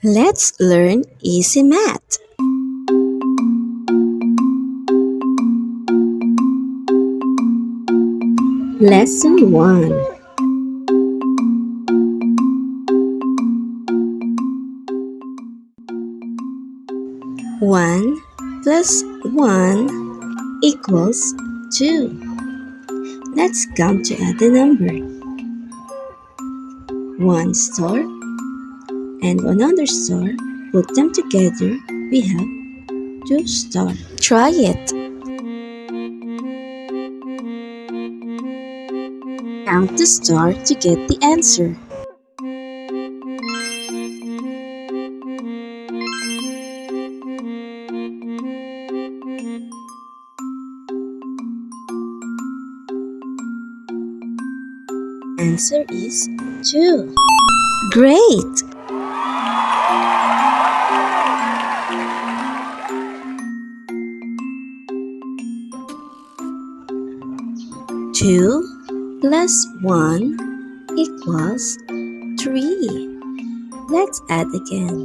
Let's learn easy math. Lesson 1. 1 plus 1 equals 2. Let's count to add the number. 1 star and another star, put them together, we have 2 star. Try it. Count the star to get the answer. Answer is 2. Great! Two plus 1 equals 3. Let's add again.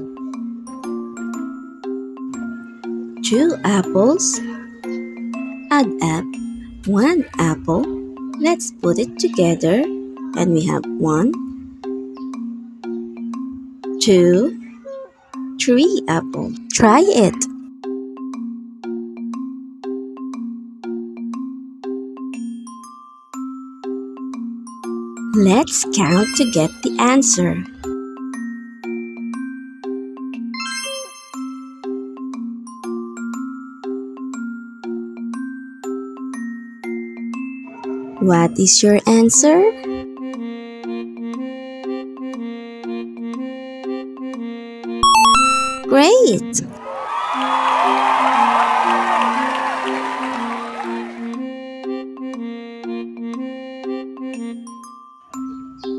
2 apples. Add up 1 apple. Let's put it together and we have 1, 2, 3 apples. Try it. Let's count to get the answer. What is your answer? Great!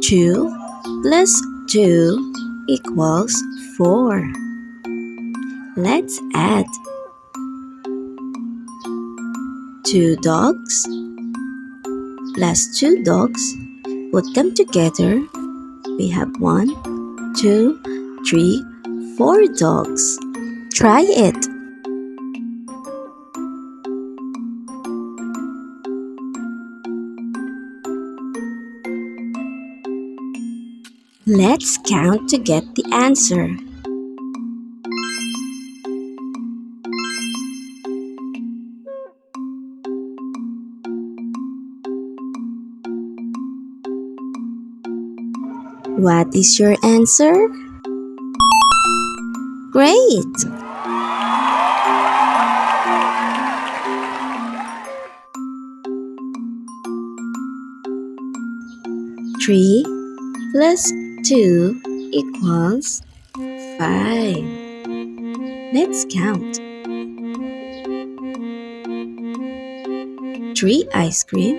Two plus 2 equals 4. Let's add 2 dogs plus 2 dogs. Put them together. We have 1, 2, 3, 4 dogs. Try it. Let's count to get the answer. What is your answer? Great! Three plus 2 equals 5. Let's count. 3 ice cream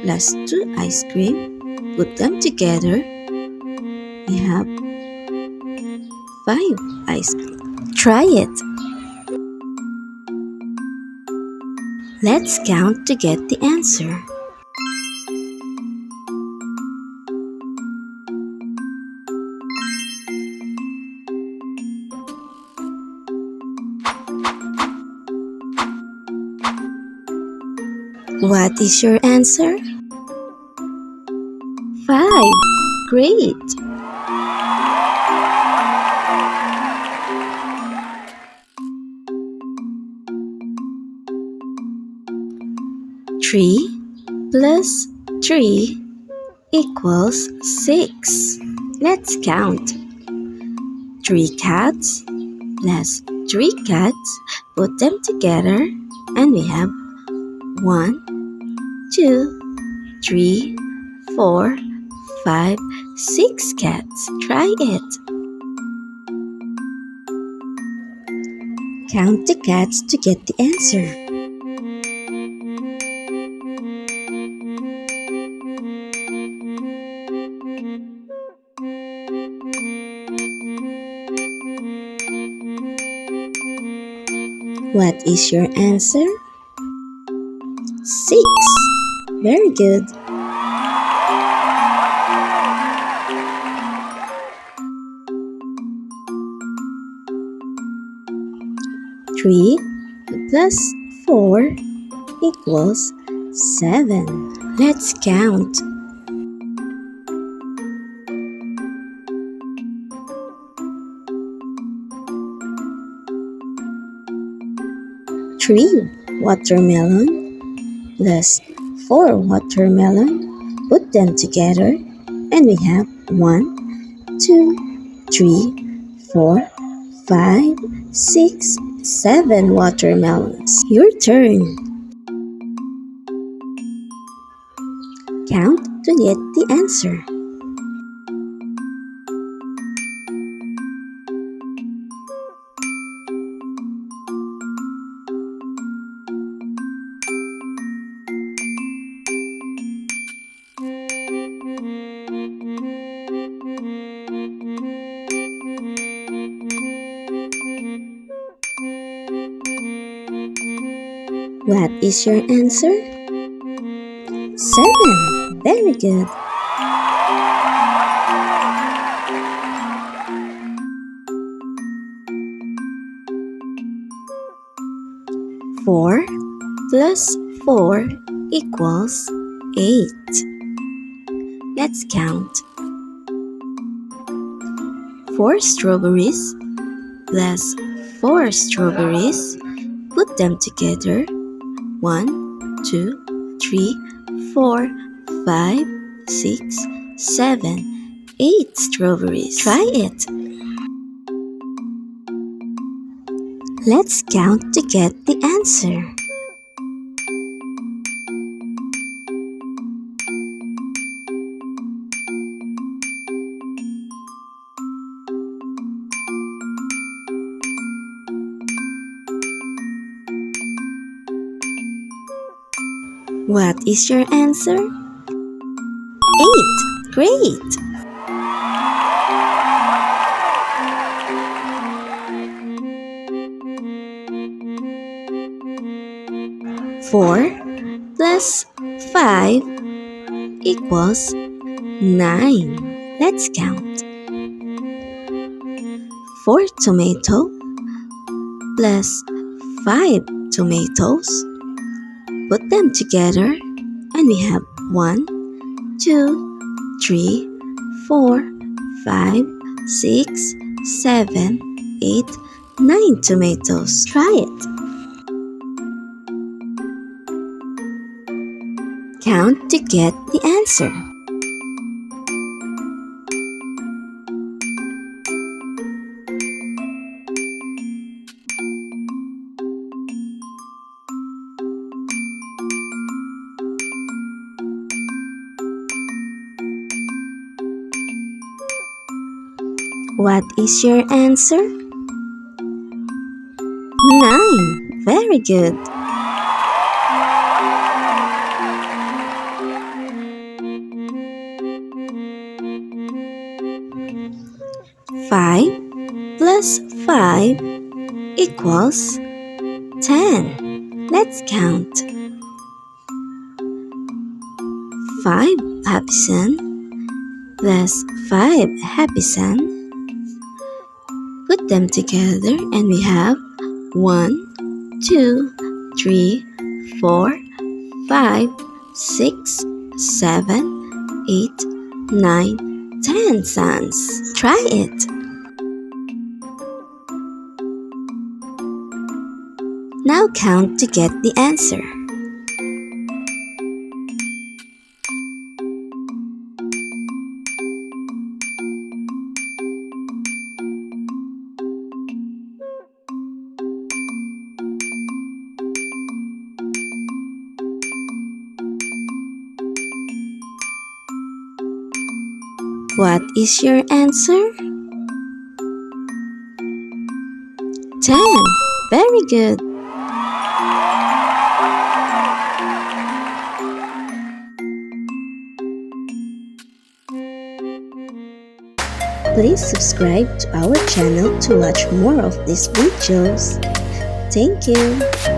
plus 2 ice cream. Put them together. We have 5 ice cream. Try it. Let's count to get the answer. What is your answer? 5. Great! Three plus 3 equals 6. Let's count. 3 cats plus 3 cats. Put them together and we have 1, 2, 3, 4, 5, 6 cats. Try it. Count the cats to get the answer. What is your answer? 6. Very good. 3 plus 4 equals 7. Let's count. 3 watermelon plus 4 watermelon. Put them together and we have 1, 2, 3, 4, 5, 6, 7 watermelons. Your turn. Count to get the answer. What is your answer? 7. Very good. 4 plus 4 equals 8. Let's count. 4 strawberries plus 4 strawberries. Put them together. 1, 2, 3, 4, 5, 6, 7, 8 strawberries. Try it. Let's count to get the answer. What is your answer? 8. Great! 4 plus 5 equals 9. Let's count. 4 tomato plus 5 tomatoes. Put them together and we have 1, 2, 3, 4, 5, 6, 7, 8, 9 tomatoes. Try it. Count to get the answer. What is your answer? 9. Very good. Five plus 5 equals 10. Let's count. 5 happy sun plus 5 happy sun. Put them together and we have 1, 2, 3, 4, 5, 6, 7, 8, 9, 10 suns. Try it. Now count to get the answer. What is your answer? 10. Very good. Please subscribe to our channel to watch more of these videos. Thank you.